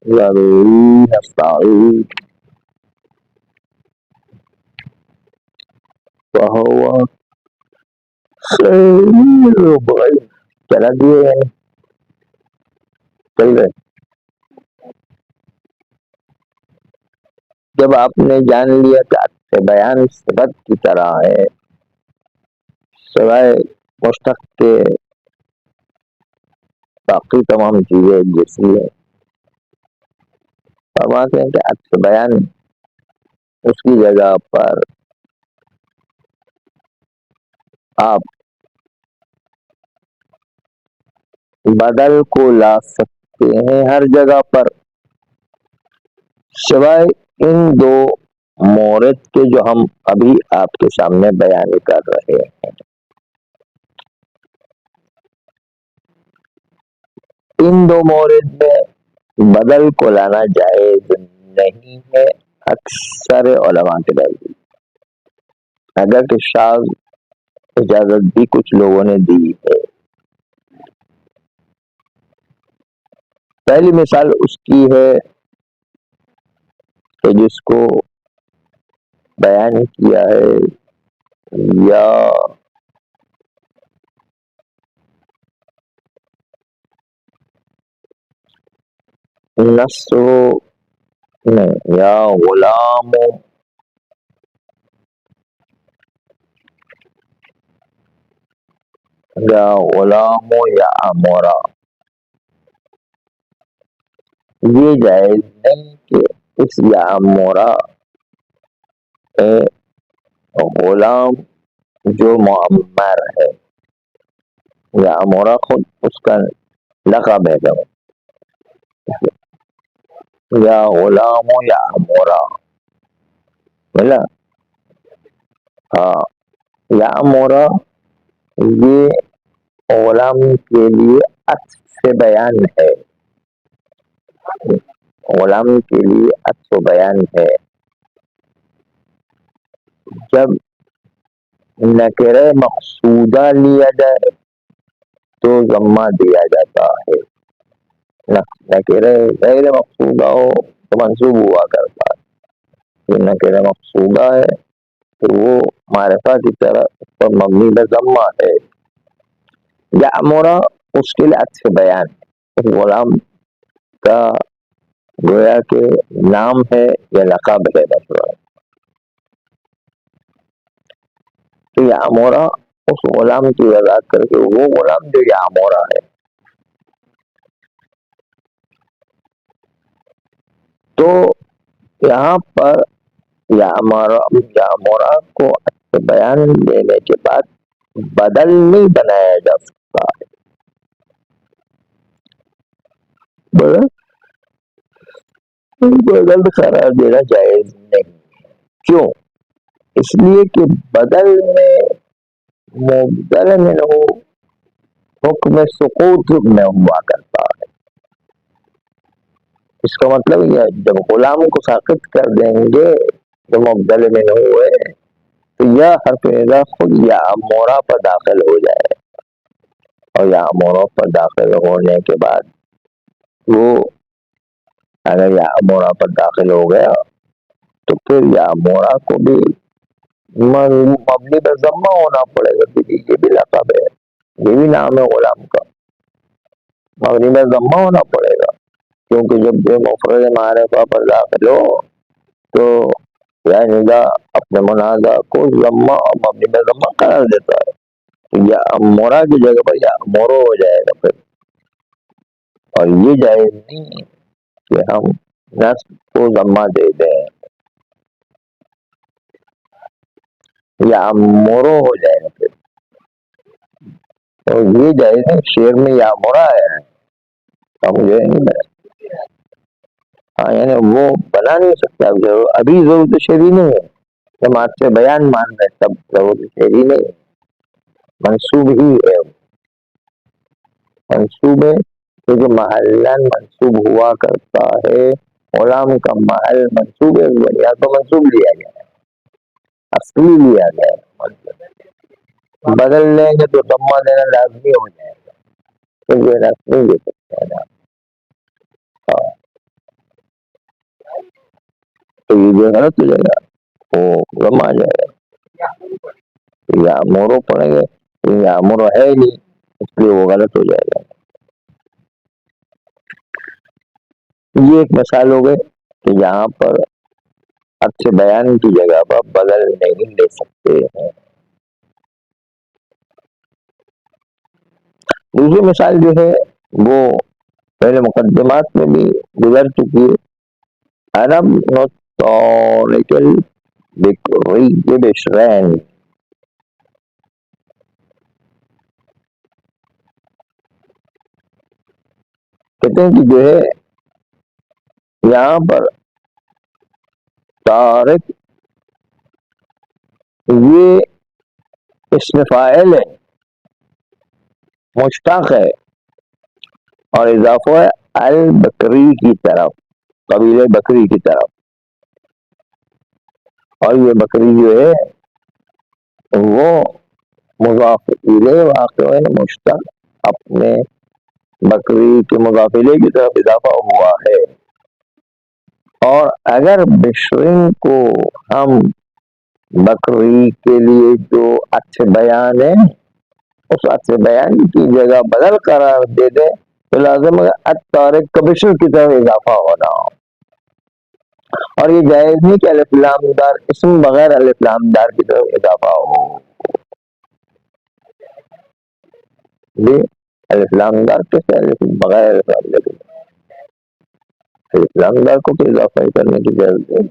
وبه نستعين وهو خير الرازقين. چلا دیے یعنی چل گئے. جب آپ نے جان لیا کہ عطف بیان صفت کی طرح ہے سوائے مشتق کے باقی تمام چیزیں جیسی ہے، فرماتے ہیں کہ عطف بیان اس کی جگہ پر آپ بدل کو لا سکتے ہیں ہر جگہ پر سوائے ان دو مورد کے جو ہم ابھی آپ کے سامنے بیان کر رہے ہیں. ان دو مورد میں بدل کو لانا جائز نہیں ہے اکثر علماء کے نزدیک، اگر کہ شاذ اجازت بھی کچھ لوگوں نے دی ہے. پہلی مثال اس کی ہے کہ جس کو بیان کیا ہے یا نصر نہیں یا غلام یا امورا، یہ جائز نہیں کہ اس یا امورا غلام جو معمر ہے یا امورا خود اس کا لقب ہے یا غلام یا امورا ملا. ہاں یا امورا یہ غلام کے لیے عطف بیان ہے، غلام کے لیے عطف بیان ہے. جب نکرہ مقصودہ لیا جائے تو ضمہ دیا جاتا ہے، نکرہ غیر مقصودہ ہو تو منصوب ہوا کرتا ہے. یہ نکرہ مقصودہ ہے تو وہ معرفہ کی طرح اس پر مبنی ضمہ ہے. یا امورا اس کے لیے عطف بیان ہے، غلام کا گویا کہ نام ہے یا لقب ہے مثلا، تو یا امورا اس غلام کی وضاحت کر کے وہ غلام جو یا امورا ہے. تو یہاں پر یا امورا کو بیان دینے کے بعد بدل نہیں بنایا جا سکتا ہے، بدل قرار دینا جائز نہیں. کیوں؟ اس لیے کہ بدل میں مبدل میں ہو حکم سقوط میں ہوا کرتا ہے. اس کا مطلب یہ جب غلام کو ساقط کر دیں گے تو مبدل میں نہ ہوئے تو یا حرف ندا خود یا امورا پر داخل ہو جائے، اور یا امورا پر داخل ہونے کے بعد وہ اگر یا امورا پر داخل ہو گیا تو پھر یا امورا کو بھی مبنی پر ضمہ ہونا پڑے گا، کیونکہ یہ بھی لقب ہے، یہ بھی نام ہے غلام کا، مبنی پر ضمہ ہونا پڑے گا. کیونکہ جب یہ مفرد معرفہ پر داخل ہو تو یا ندا اپنے منازع کو ضمہ اور مبنی پر ضمہ قرار دیتا ہے، یا امورا کی جگہ پر یا امورو ہو جائے گا پھر. اور یہ جائز نہیں کہ ہم نصب کو ضمہ دے دیں، یا امورو ہو جائے گا پھر. تو یہ جائز نہیں، شعر میں یا امورا ہے مجھے نہیں بنا. ہاں یعنی وہ بنا نہیں سکتا ابھی ضرورت شعری نہیں ہے، ہم آپ سے بیان مان رہے تب ضرورت شعری نہیں ہے، منصوب ہی ہے. منصوب ہے کیونکہ محلن منصوب ہوا کرتا ہے، غلام کا محل منصوب ہے، یا تو منصوب لیا گیا ہے، اصلی لیا گیا ہے. بدل لیں گے تو ضمہ دینا لازمی ہو جائے گا، تو یہ نہیں دے سکتے ہیں. تو یہ جو غلط ہو جائے گا، وہ غم آ جائے گا، یا مورو پڑیں گے، یا مورو ہے ہی نہیں، اس لیے وہ غلط ہو جائے گا۔ یہ ایک مثال ہو گئے کہ یہاں پر اچھے بیان کی جگہ پر بدل نہیں لے سکتے ہیں۔ دوسری مثال جو ہے وہ پہلے مقدمات میں بھی گزر چکی ہے۔ عرب نوتورکل بکری بشرین، کہتے ہیں کہ جو ہے یہاں پر تارک یہ اسم فاعل ہے، مشتق ہے، اور اضافہ ہے البکری کی طرف، قبیلہ بکری کی طرف، اور یہ بکری جو ہے وہ مضاف الیہ واقع ہے، مشتق اپنے بکری کے مضاف الیہ کی طرف اضافہ ہوا ہے۔ اور اگر بشرین کو ہم بکری کے لیے جو اچھے بیان ہے اس اچھے بیان کی جگہ بدل قرار دے دے تو لازم ہے الطارق کا بشر کی طرف اضافہ ہونا ہو، اور یہ جائز نہیں کہ الف لام دار اسم بغیر الف لام دار کی طرف اضافہ ہو۔ جی الف لام دار کیسے بغیر الف لام دار الف لام دار کو تو اضافہ کرنے کی ضرورت ہے،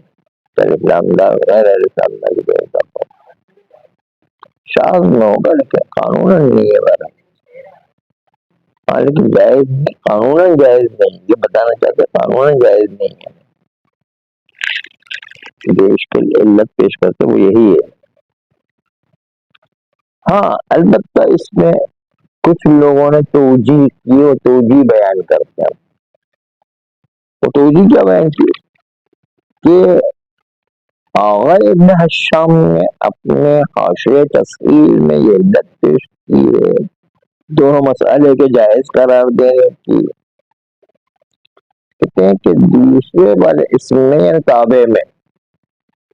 الف لام دار غیر الف لام دار کی طرف اضافہ شاذ نہ ہوگا لیکن قانون نہیں ہے میرا، لیکن جائز نہیں، قانون جائز نہیں، یہ بتانا چاہتے قانون جائز نہیں ہے، جو اس کے علت پیش کرتے وہ یہی ہے۔ ہاں البتہ اس میں کچھ لوگوں نے توجیہ کی اور توجیہ بیان کرتے ہیں، وہ توجیہ کیا بیان کی کہ آغا ابن حشام نے اپنے حاشیہ تصحیح میں یہ علت پیش کی ہے دونوں مسئلے کے جائز قرار دینے کی، کہتے ہیں کہ دوسرے والے اسم میں یعنی تابع میں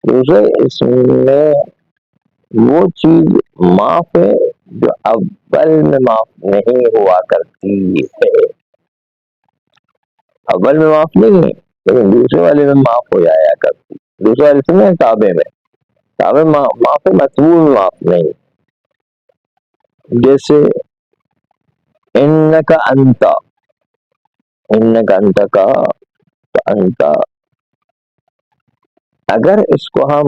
دوسرے اسم میں وہ چیز معاف ہے جو اول میں معاف نہیں ہوا کرتی ہے، اول میں معاف نہیں ہے لیکن دوسرے والے میں معاف ہو جایا کرتی، دوسرے والے اسم میں تابع میں تابع معاف ہے، مطبوع معاف نہیں، جیسے انکا انتا، انکا انتا کہا تو انتا اگر اس کو ہم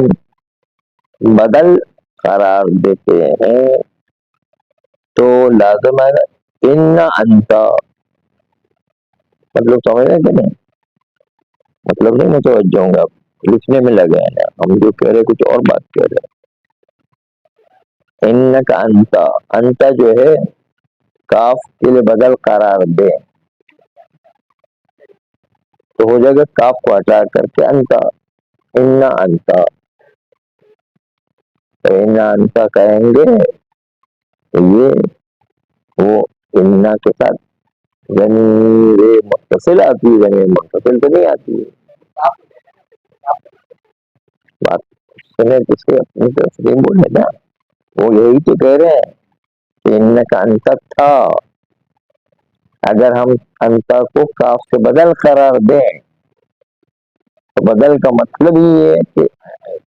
بدل قرار دیتے ہیں تو لازم ہے ان انتا، مطلب سمجھ رہے کہ نہیں، مطلب نہیں متوجہ ہوں گا، لکھنے میں لگے ہیں ہم جو کہہ رہے کچھ اور بات کہہ رہے ہیں۔ ان کا انتا، انتا جو ہے کاف کے لیے بدل قرار دے تو ہو جائے گا کاف کو ہٹا کر کے انتا، ان انتا، تو ان انتا کہیں گے تو یہ وہ ان کے ساتھ ضمیر متصل آتی ہے، ضمیر متصل تو نہیں آتی ہے، بات سنے کس کے اپنی طرف سے بولے نا، وہ یہی تو کہہ رہے ہیں کہ ان کا انتا تھا، اگر ہم انتا کو کاف سے بدل قرار دیں تو بدل کا مطلب یہ ہے کہ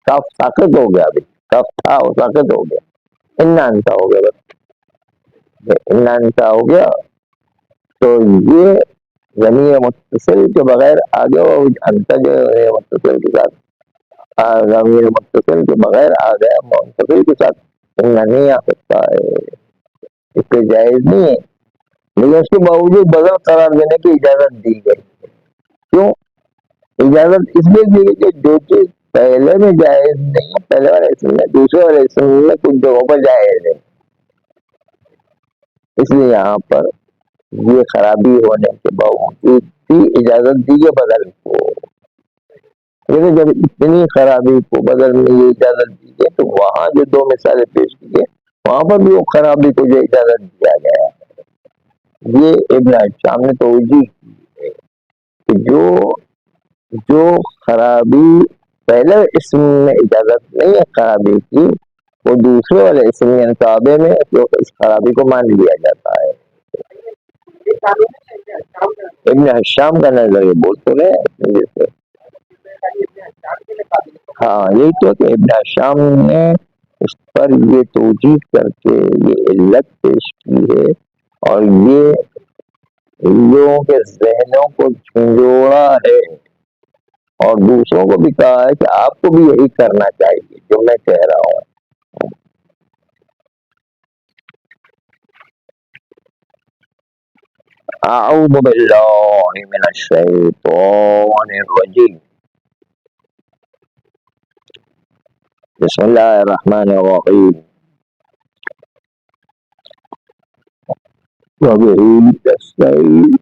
کاف ساقط ہو گیا، ابھی کاف تھا وہ ساقط ہو گیا، ان انتا ہو گیا، بس ان انتا ہو گیا تو یہ ضمیر متصل کے بغیر آگے وہ انتا جو ہے متصل کے ساتھ ضمیر متصل کے بغیر آ گیا منتقل کے ساتھ نہیں آ سکتا ہے، اس کے جائز نہیں ہے، لیکن اس کے باوجود بدل قرار دینے کی اجازت دی گئی، کیوں اجازت اس لیے دی گئی کہ جو چیز پہلے میں جائز نہیں ہے پہلے والے اسم میں دوسرے والے اسم میں کچھ جگہوں پر جائز ہے، اس لیے یہاں پر یہ خرابی ہونے کے باوجود بھی اجازت دی ہے بدل کو، لیکن جب اتنی خرابی کو بدل میں یہ اجازت دی گئی تو وہاں جو دو مثالیں پیش کی گئی وہاں پر بھی وہ خرابی کو جو اجازت دیا گیا، یہ ابن شام نے توجیہ کی ہے کہ جو خرابی پہلے اسم میں اجازت نہیں ہے خرابی کی، وہ دوسرے والے اسم یعنی تابع میں تو اس خرابی کو مان لیا جاتا ہے۔ ابن حشام کا نظر یہ بول تو رہے، ہاں یہی تو کہ ابن حشام نے اس پر یہ توجیہ کر کے یہ علت پیش کی ہے، اور یہ لوگوں کے ذہنوں کو جھنجھوڑا ہے، اور دوسروں کو بھی کہا ہے کہ آپ کو بھی یہی کرنا چاہیے جو میں کہہ رہا ہوں۔ اعوذ باللہ من الشیطان الرجیم، بسم اللہ الرحمن الرحیم، وبه نستعین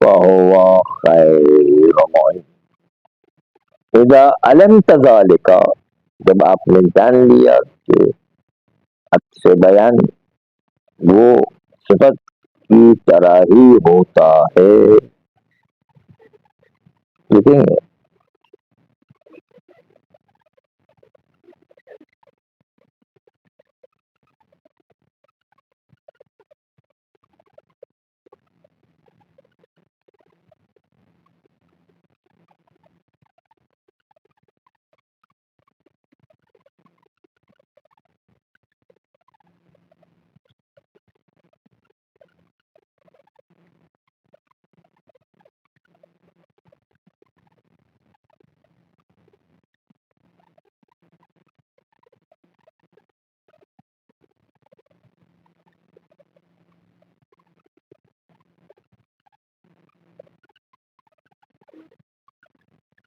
وهو خیر معین۔ اذا علمت ذلك، جب آپ نے جان لیا کہ عطف بیان وہ صفت کی طرح ہی ہوتا ہے، دیکھیں گے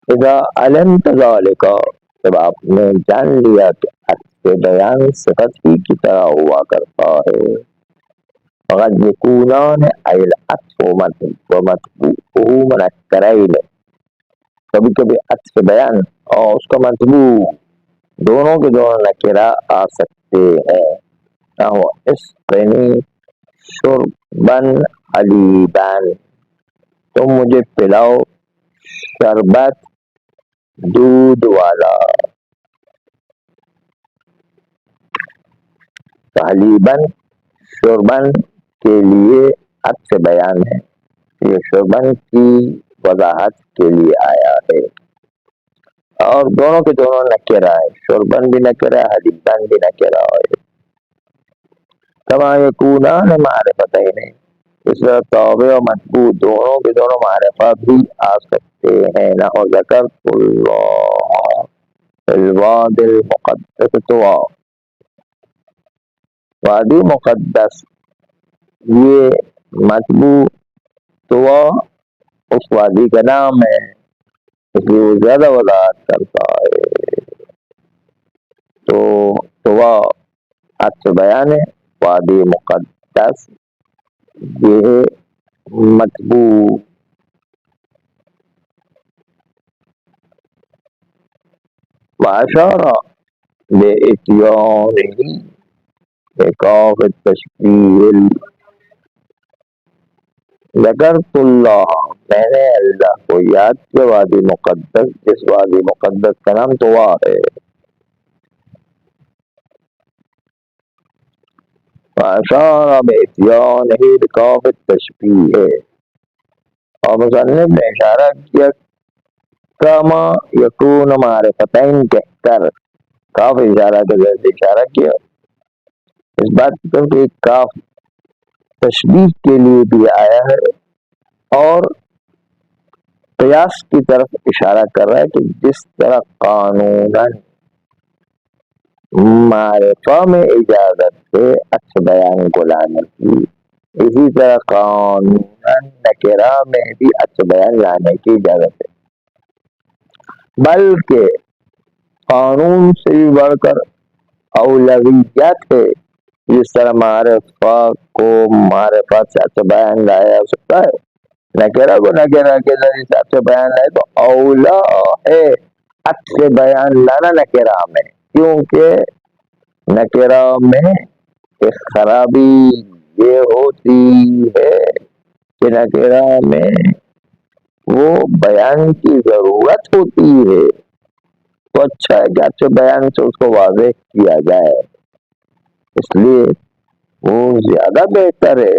اذا علمت ذلك، جب آپ نے جان لیا کہ عطف بیان صفت ہی کی طرح ہوا کرتا ہے، فقد یکونان ای العطف ومطبوعه منکرین، کبھی کبھی عطف بیان اور اس کا مطبوع دونوں کے دونوں نکرہ آ سکتے ہیں۔ نحو اسقنی شربن حلیبان، تم مجھے پلاؤ شربت دودھ والا۔ حلیبن شربن کے لیے عطف بیان ہے، یہ شربن کی وضاحت کے لیے آیا ہے، اور دونوں کے دونوں نکرہ ہے، شربن بھی نکرہ ہے، حلیبن بھی نکرہ ہے۔ کما یکونان معرفتین، اس طرح تابع و مطبوع دونوں کے دونوں معرفہ بھی آ سکتے ہیں۔ نحو ذکرت اللہ فی الوادی المقدس طویٰ، وادی مقدس یہ مطبوع طویٰ اس وادی کا نام ہے، اس لیے وہ زیادہ وضاحت کرتا ہے۔ تو طویٰ عطف بیان ہے، وادی مقدس یہ ہے مطبوع۔ واشار بإتیانہ بکاف التشبیہ، ذکرت اللہ، میں نے اللہ کو یاد کیا، وادی مقدس جس وادی مقدس کا نام طویٰ ہے۔ واشار بإتیانہ بکاف التشبیہ، اور مصنف نے اشارہ کیا کما یکون معرفتین کہہ کر، کاف اشارہ کے ذریعے اشارہ کیا اس بات کی طرف کہ ایک کاف تشبیہ کے لیے بھی آیا ہے، اور قیاس کی طرف اشارہ کر رہا ہے کہ جس طرح قانوناً معرفہ میں اجازت ہے عطف بیان کو لانے کی، اسی طرح قانوناً نکرہ میں بھی عطف بیان لانے کی اجازت ہے، بلکہ قانون سے بھی بڑھ کر اولویت ہے۔ جس طرح معرفہ کو معرفہ سے عطف بیان لایا جا سکتا ہے، نکرہ کو نکرہ کے ذریعے سے عطف بیان لائے تو اولا ہے عطف بیان لانا نکرہ میں، کیونکہ نکرہ میں ایک خرابی یہ ہوتی ہے کہ نکرہ میں وہ بیان کی ضرورت ہوتی ہے تو اچھا ہے کہ اچھے بیان سے اس کو واضح کیا جائے، اس لیے وہ زیادہ بہتر ہے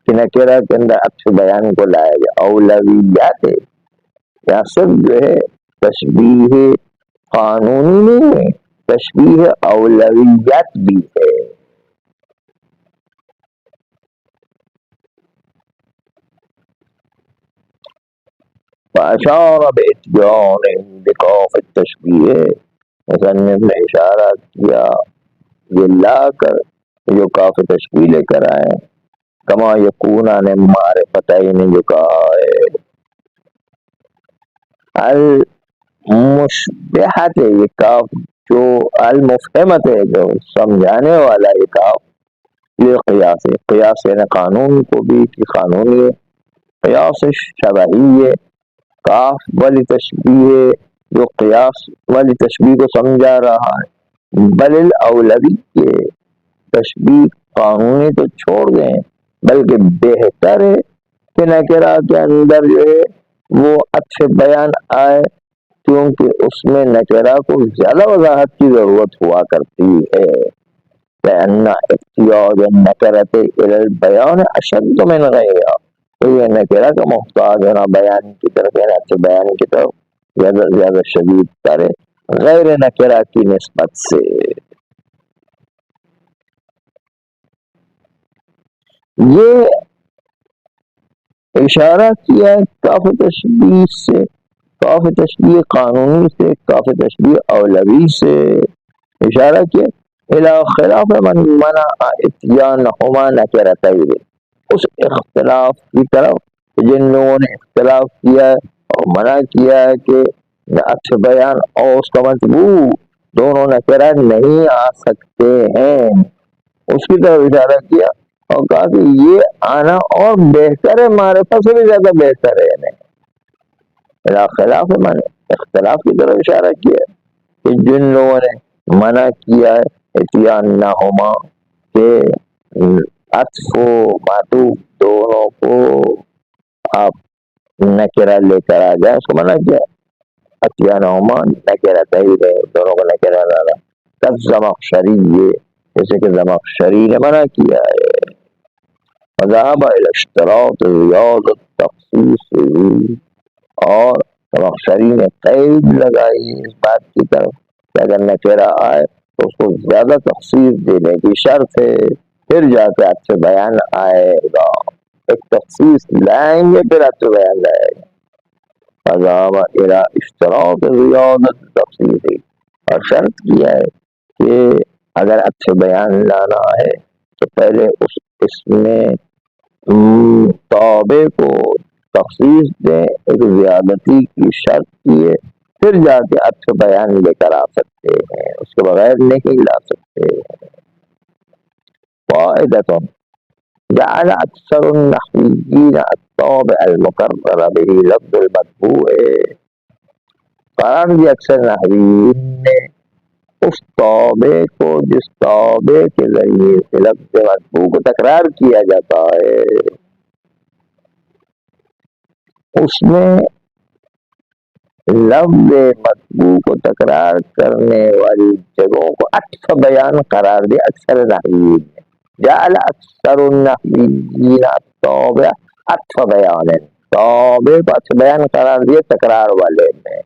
کہ نکرہ کے اندر اچھے بیان کو لایا جائے۔ اولویات ہے یا صرف جو ہے تشبیہ قانونی نہیں ہے، تشبیہ اولویات بھی ہے۔ فاشار باتیان بکاف التشبیہ، مصنف نے اشارہ کیا یہ لا کر جو کاف تشبیہ لے کر آئے، کما یکون نے معرفتین جو کہا ہے، المشبہت ہے یہ کاف، جو المفہمت ہے جو سمجھانے والا یہ کاف، یہ قیاس ہے، قیاس یعنی قانون کو بھی کہ قانونی ہے، قیاس شبہی ہے، کاف والی تشبیہ ہے جو قیاس والی تشبیہ کو سمجھا رہا ہے، بل الاولوی کے تشبیہ قانونی تو چھوڑ گئے، بلکہ بہتر ہے کہ نکرہ کے اندر جو ہے وہ اچھے بیان آئے، کیونکہ اس میں نکرہ کو زیادہ وضاحت کی ضرورت ہوا کرتی ہے، لأن احتیاج النکرۃ الی البیان اشد من غیرہا، تو یہ نکرہ کا محتاج ہونا بیان کی طرف یعنی اچھے بیان کی طرف زیادہ شدید تر ہے غیر نکرہ کی نسبت سے۔ یہ اشارہ کیا ہے کاف تشبیہ سے، کاف تشبیہ قانونی سے، کاف تشبیہ اولوی سے اشارہ کیا الی خلاف من منع اتیانہما نکرتین، اس اختلاف کی طرف جن لوگوں نے اختلاف کیا ہے اور منع کیا ہے کہ اچھا بیان اور اس کا مطبوع دونوں نکرہ نہیں آ سکتے ہیں، اس کی طرف اشارہ کیا اور کہا کہ یہ آنا اور بہتر ہے، معرفت سے بھی زیادہ بہتر ہے، یعنی خلاف من اختلاف کی طرف اشارہ کیا کہ جن لوگوں نے منع کیا ہے اتیانہما کہ عطف و معطوف دونوں کو آپ نکرہ لے کر آ جائیں، اس کو منع کیا اتیانہما نکرہ تہید ہے، دونوں کو نکرہ لانا، تب زمخشری یہ جیسے کہ زمخشری نے منع کیا ہے، وذهب الى اشتراط ریاض التخصیص، اور زمخشری نے قید لگائی اس بات کی طرف کہ اگر نکرہ آئے تو اس کو زیادہ تخصیص دینے کی شرط ہے، پھر جا کے اچھے بیان آئے گا، ایک تخصیص لائیں گے پھر اچھے بیان آئے گا۔ وذهب الى اشتراط ریاض التخصیص، اور شرط کیا ہے کہ اگر اچھے بیان لانا ہے تو پہلے اس میں تابع کو تخصیص دیں، ایک زیادتی کی شرط کی ہے، پھر جا کے اچھے بیان لے کر آ سکتے ہیں، اس کے بغیر نہیں لا سکتے ہیں۔ قاعدۃ جعل اکثر النحویین التابع المقرر به لفظ المتبوع، قرار دیا اکثر نحویین نے اس تابع کو جس تابع کے ذریعے سے لفظ متبوع کو تکرار کیا جاتا ہے، اس میں لفظ متبوع کو تکرار کرنے والی جگہوں کو عطف بیان قرار دیا اکثر نحویین نے، جعل اکثر النحویین التابع عطف بیان، تابع کو عطف بیان قرار دیا تکرار والے میں،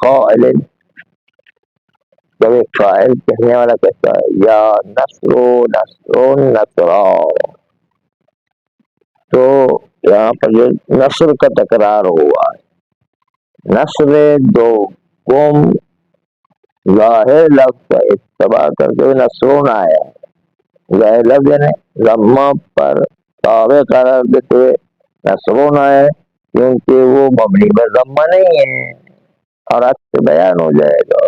قائل جب ایک قائل کہنے والا کہتا ہے یا نصر نصر نصرا، تو یہاں پر یہ نصر کا تکرار ہوا ہے، نصر دو قوم ظاہر لفظ کا اتباع کرتے ہوئے نصرون آیا، ظاہر لفظ یعنی ضمہ پر تابع قرار دیتے ہوئے نصرون آیا، کیونکہ وہ مبنی پر ضمہ نہیں ہے اور عطف بیان ہو جائے گا،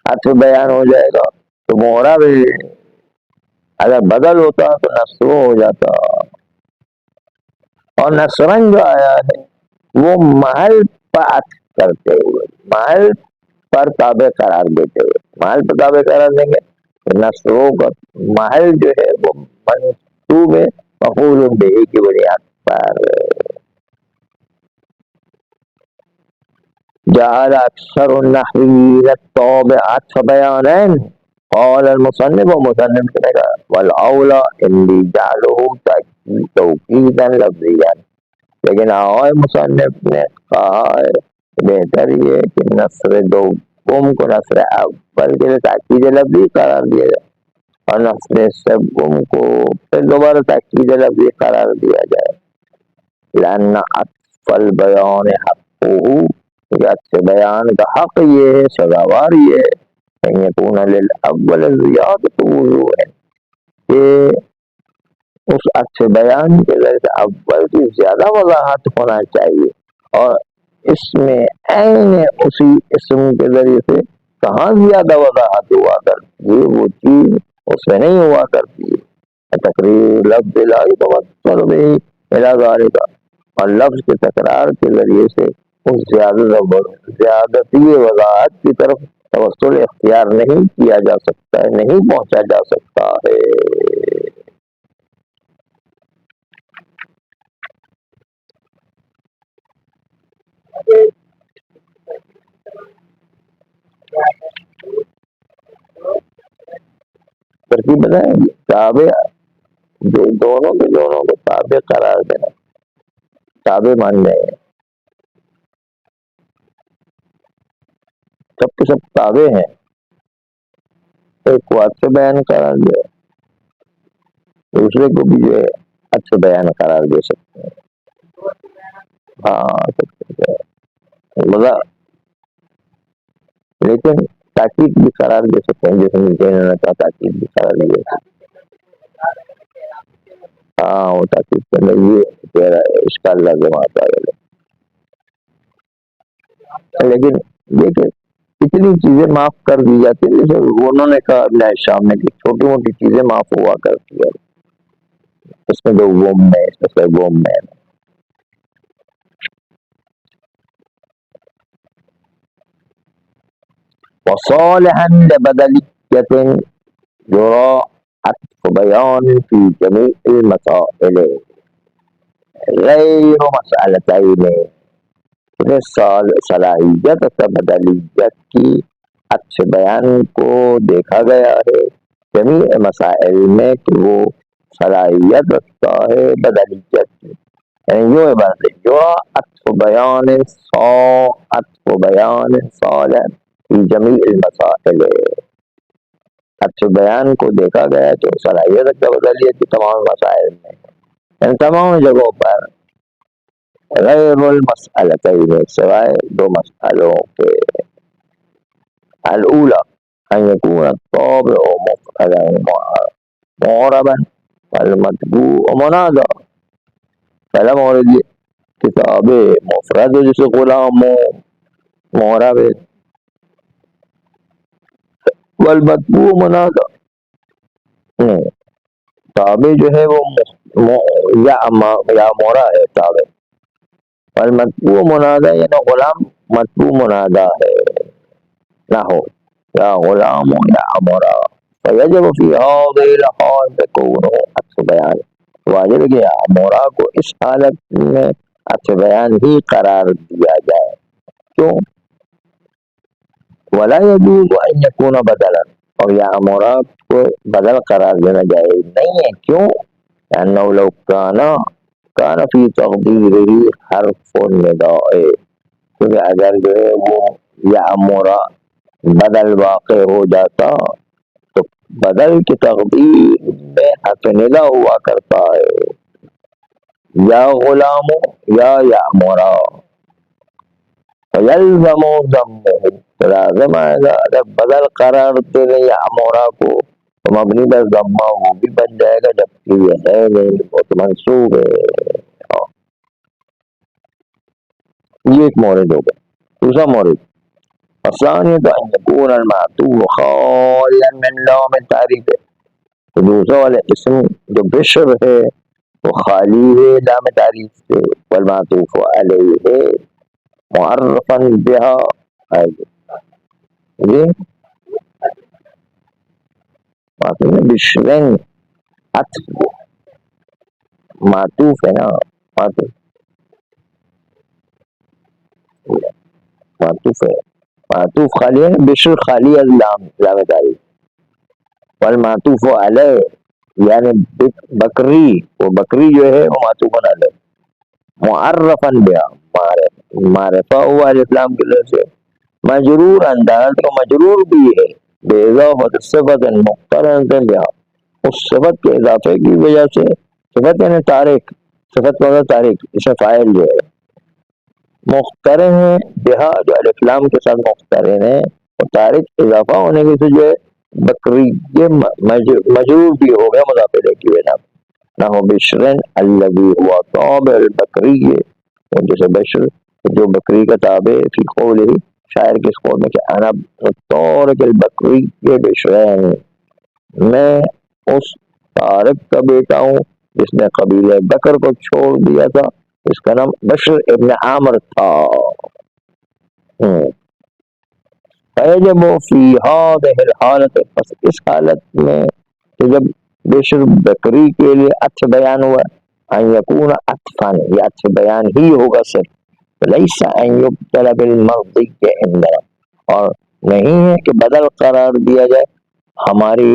عطف بیان ہو جائے گا تو معرب ہے، اگر بدل ہوتا تو نصر ہو جاتا، اور نصرن جو آیا ہے وہ محل پر عطف کرتے ہوئے، محل پر تابع قرار دیتے ہوئے، محل پر تابع قرار دیں گے نصروں کا محل جو ہے وہ منصوب ہے مفعول بہ کی بنیاد پر، جعل أكثر النحويين الطابع عطف بيانين. قال المصنف ومصنف نے کہا والأولى اللي جعله توكيدا لفظيا، لیکن آئے مصنف نے کہا ہے بہتر یہ کہ نصر دوم کو نصر اول کے لیے تاکید لفظی قرار دیا جائے اور نصر سوم کو پھر دوبارہ تاکید لفظی قرار دیا جائے. لأن عطف البیان حقه، کہ عطف بیان کا حق یہ ہے، سزاوار یہ ہے ان یکون للاول زیادۃ وضوح، کہ اس عطف بیان کے ذریعے اول کی زیادہ وضاحت ہونا چاہیے، اور اس میں عین اسی اسم کے ذریعے سے کہاں زیادہ وضاحت ہوا کرتی ہے، وہ چیز اس میں نہیں ہوا کرتی ہے. تقریر لفظ لا يتوصل به الى ذلك، اور لفظ کے تکرار کے ذریعے سے اس زیادتی وضاحت کی طرف توسل اختیار نہیں کیا جا سکتا ہے، نہیں پہنچا جا سکتا ہے. ترکیب بتائیں گے تابع، دونوں کے دونوں کو تابع قرار دینا، تابع مان لیں گے، سب کے سب تابع ہیں. ایک کو اچھے بیان قرار دے، دوسرے کو بھی جو ہے اچھے بیان قرار دے سکتے ہیں. ہاں مزہ، لیکن تاکید بھی قرار دے سکتے ہیں، جیسے انہوں کا تاکید بھی قرار دے سکتے ہیں. ہاں وہ تاکید کرنے یہ تیرا اس کا لازم آتا ہے. لیکن دیکھیں اتنی چیزیں معاف کر دی جاتی ہیں، جیسے انہوں نے کہا ابن شام نے کہ چھوٹی موٹی چیزیں معاف ہوا کرتی ہے، اس میں دو گوم میں، اس میں سے گوم میں. وصالحا لبدلیت يرى عطف بيان في جميع المسائل غیر مسئلتین، صلاحیت اور بدلیت کی عطف بیان کو دیکھا گیا ہے جمیع مسائل میں کہ وہ صلاحیت رکھتا ہے بدلیت کی. یعنی یوں عبارت ہے جو عطف بیان صالح فی جمیع المسائل، عطف بیان کو دیکھا گیا کہ وہ صلاحیت رکھتا ہے بدلیت کی تمام مسائل میں، یعنی تمام جگہوں پر غیر المسئلتین، سوائے دو مسئلوں کے. الاولی ان یکون الطابع مفعلا معربا والمطبوع منادا. پہلا مورد یہ کتاب مفرد جسے غلام معرب ہے، والمطبوع منادا، تابع جو ہے وہ یا مورا ہے تابع، والمطبوع منادا یعنی غلام مطبوع منادا ہے. نہ ہو یا غلام یا امرا فیجب فی هذه الحال تكون عطف بیان، واجب ہے کہ امرا کو اس حالت میں عطف بیان ہی قرار دیا جائے. کیوں؟ ولا يجوز ان يكون بدلا، اور یا امرا کو بدل قرار دینا جائز نہیں ہے. کیوں؟ لانه لو كان في تقديره حرف النداء، کیونکہ اگر جو ہے وہ یا امرا بدل واقع ہو جاتا تو بدل کی تقدیر میں حرف ندا ہوا کرتا ہے، یا غلام یا امرا فیلزم ضمہ، لازم آئے گا اگر بدل قرار دے یا امرا کو تو مبنی پر ضمہ وہ بھی بن جائے گا، جبکہ یہ ہے نہیں وہ تو منصوب ہے. یہ ایک مورد ہو گیا. دوسرا مورد الثانية أن يكون المعطوف خاليا من لام التعريف، دوسرا والا اسم جو بشر ہے وہ خالی ہے لام تعریف سے، والمعطوف علیہ معرفا بها، یہ معطوف بشرن عطف معطوف ہے نا، معطوف معطوف ہے. معطوف خالی ہے, بشر خالی از لام لام تعریف. والمعطوف علیہ یعنی بکری, وہ بکری جو ہے وہ معطوف علیہ معرفن بیا, معرفہ ہوا الاسلام کی طرف سے, مجرور انداز کا مجرور بھی ہے باضافت صفت مقترنۃ بها, اس صفت کے اضافے کی وجہ سے. صفت یعنی تارک, صفت کا تارک, اسے فاعل جو ہے مقترن ہے بہا, جو الاسلام کے ساتھ مقترن ہے, اور تارک اضافہ ہونے کی سے جو ہے بکری یہ مجرور بھی ہو گیا مضاف الیہ کی وجہ. نہ ہو بشرن الذی ہوا تابع البکری, جیسے بشر جو بکری کا تابع فی قولہ, شاعر کے اس قول میں کہ انا طارق البکری یہ بشرین, میں اس طارق کا بیٹا ہوں جس نے قبیلہ بکر کو چھوڑ دیا تھا, اس کا نام بشر ابن عامر تھا. فیجب فی هذه الحالت, پس اس حالت میں کہ جب بشر بکری کے لیے عطف بیان ہوا, ان یکون عطفان, یہ عطف بیان ہی ہوگا صرف, لیس ان یبدل بالمرضی عندنا, اور نہیں ہے کہ بدل قرار دیا جائے, ہماری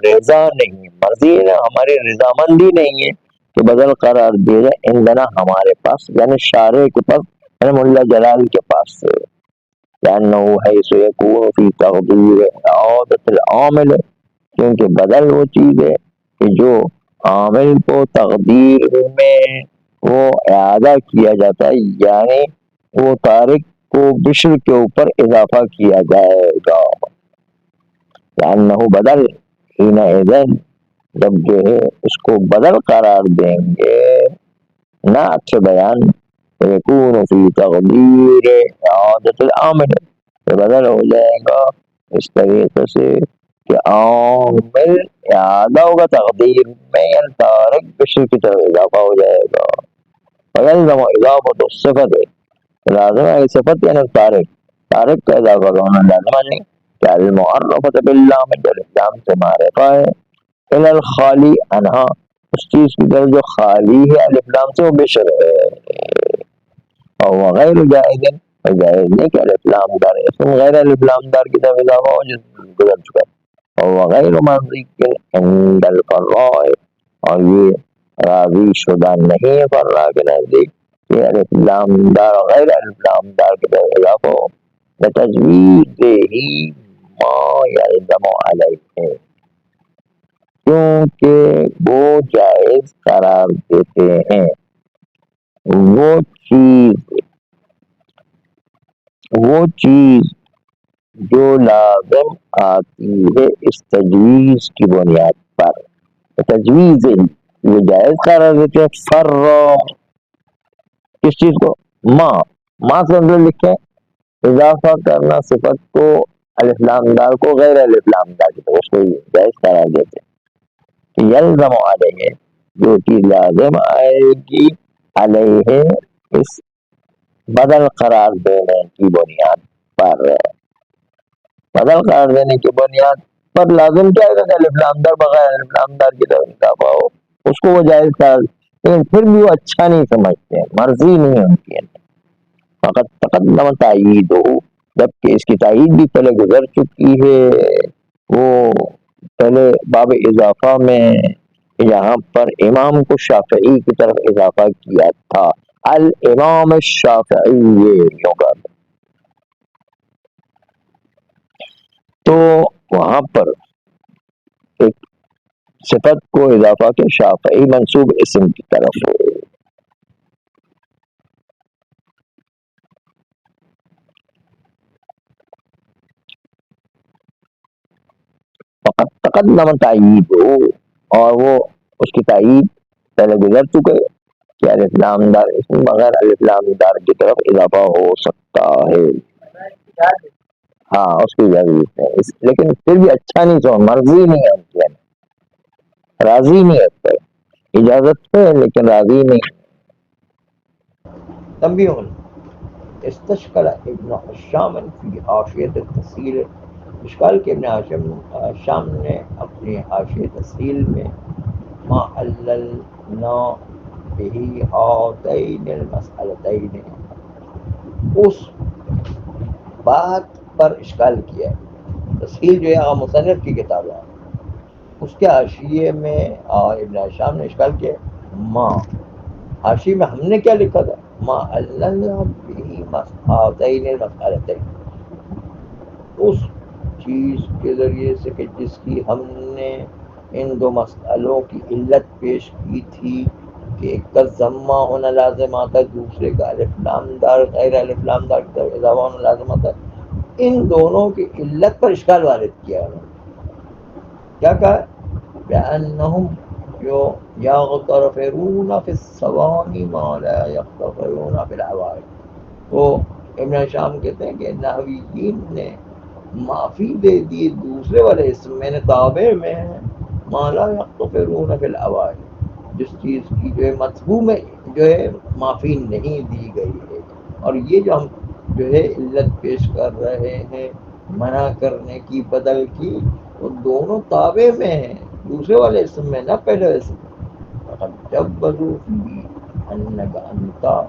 رضا نہیں ہے, مرضی ہے ہماری رضامندی نہیں ہے کہ بدل قرار دیا جائے عندنا ہمارے پاس, یعنی شارع کے پاس, یعنی ملا جلال کے پاس سے. لأنه حيث يكون في تقدير عادت العامل, کیونکہ بدل وہ چیز ہے کہ جو عامل کو تقدیر میں وہ اعادہ کیا جاتا ہے, یعنی وہ تارک کو بشر کے اوپر اضافہ کیا جائے گا. لأنه بدل حينئذ, جب جو ہے اس کو بدل قرار دیں گے, نہ اچھے بیان, یکون فی تقدیر عادت العامل, بدل ہو جائے گا اس طریقے سے کہ عامل اعادہ ہوگا تقدیر میں, یعنی تارک بشر کی طرف اضافہ ہو جائے گا. فیلزم اضافت الصفت, لازم ہے صفت یعنی تارک, تارک کا اضافہ ہونا لازم نہیں کہ المعرفت باللام, جو لام سے معرفہ ہے, الی الخالی عنہا, اس چیز کی طرف جو خالی ہے الف لام سے, وہ بشر ہے. اور وہ غیر جائز, جائز نہیں کہ الف لام دار اسم غیر الف لام دار کی طرف اضافہ ہو جو گزر چکا ہے. اور وہ غیر منطق عند الفراء, اور یہ راضی شدہ نہیں ہے فرا کے نزدیک کہ الف لام دار غیر الف لام دار کی طرف اضافہ ہو, بتجویز ہی ما یلزم علیہ, کیونکہ وہ جائز قرار دیتے ہیں وہ چیز جو لازم آتی ہے اس تجویز کی بنیاد پر. تجویز یہ جائز قرار دیتے ہیں فر, کس چیز کو, ما سے اندر لکھیں اضافہ کرنا صفت کو الف لام دار کو غیر الف لام دار کی طرف, اس کو جائز قرار دیتے ہیں. یلزم علیہ, جو چیز لازم آئے گی علیہ اس بدل قرار دینے کی بنیاد پر, بدل قرار دینے کی بنیاد پر لازم کیا ہے کہ الف لام دار بغیر الف لام دار کی طرف اضافہ ہو, اس کو وہ جائز قرار, لیکن پھر بھی وہ اچھا نہیں سمجھتے, مرضی نہیں ہوتی ہے. فقط تقدم تائید ہو, جبکہ اس کی تائید بھی پہلے گزر چکی ہے, وہ پہلے باب اضافہ میں یہاں پر امام کو شافعی کی طرف اضافہ کیا تھا, الامام الشافعی, یہ ہوگا. تو وہاں پر ایک صفت کو اضافہ کے شافعی منصوب اسم کی طرف ہو. فقط تقدم تائید ہو, اور وہ اس کی تائید پہلے گزر چکے کہ الف لام دار اسم بغیر الف لام دار کی طرف اضافہ ہو سکتا ہے. ہاں اس کی ضرورت ہے, لیکن پھر بھی اچھا نہیں سو, مرضی نہیں ہے ان کی, راضی نہیں ہے, اجازت ہے لیکن راضی نہیں. تنبیہ, استشکل ابن الشام فی حاشیۃ التسہیل, اشکال کے ابن شام نے اپنی حاشیۃ تسہیل میں ما عللنا بہ ہاتین المسئلتین, اس بات پر اشکال کیا ہے۔ تسہیل جو ہے مصنف کی کتاب ہے، اس کے حاشیے میں ابن ہشام نے اشکال کیا ماں، حاشی میں ہم نے کیا لکھا تھا، ما عللنا بھی مسئلتین المسئلتین، اس چیز کے ذریعے سے کہ جس کی ہم نے ان دو مسئلوں کی علت پیش کی تھی کہ ایک کا ضمہ ہونا لازم آتا ہے، دوسرے کا الف لام دار غیر الف لام دار کی طرف اضافہ ہونا لازم آتا ہے، ان دونوں کی علت پر اشکال وارد کیا انہوں نے۔ کیا کہا؟ بأنہم یغترفرون فی الثوانی ما لا یغترفرون فی العوائد۔ تو ابن ہشام کہتے ہیں کہ نحویین نے معافی دے دی دوسرے والے اسم میں نے تابع میں ما لا یغترفرون فی العوائد، جس چیز کی جو ہے مطبوع میں جو ہے معافی نہیں دی گئی ہے، اور یہ جو ہم جو ہے علت پیش کر رہے ہیں منع کرنے کی بدل کی، وہ دونوں تابع میں ہیں، دوسرے والے اسم میں نہ پہلے اسم میں۔ فقد جبزوا فی انک انتا،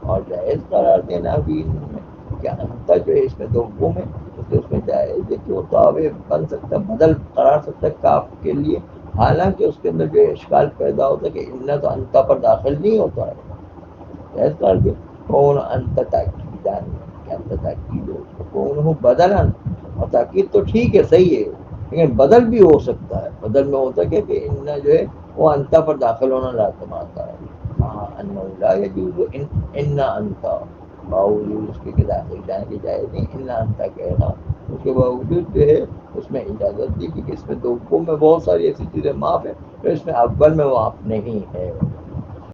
اور جائز قرار دینا بھی میں کہ انتا جو ہے اس میں دوم ہے، اس میں جائز ہے کہ وہ تابع بن سکتا ہے، بدل قرار سکتا ہے کاف کے لیے، حالانکہ اس کے اندر جو اشکال پیدا ہوتا ہے کہ انہ تو انتا پر داخل نہیں ہوتا ہے، جائز قرار دیا کون انت تاکیدان، کہ انت تاکید ہو کون ہو بدلن، اور تاکید تو ٹھیک ہے صحیح ہے، لیکن بدل بھی ہو سکتا ہے، بدل میں ہوتا ہے کہ انہ جو ہے وہ انتا پر داخل ہونا لازم آتا ہے، ہاں انہ لا یجوز انہ انتا، باوجود اس کے داخل جانے کے جائز نہیں انہ انتا کہنا، اس کے باوجود جو ہے اس میں اجازت دی کہ اس میں دوم میں بہت ساری ایسی چیزیں معاف ہیں، تو اس میں اول میں معاف نہیں ہے۔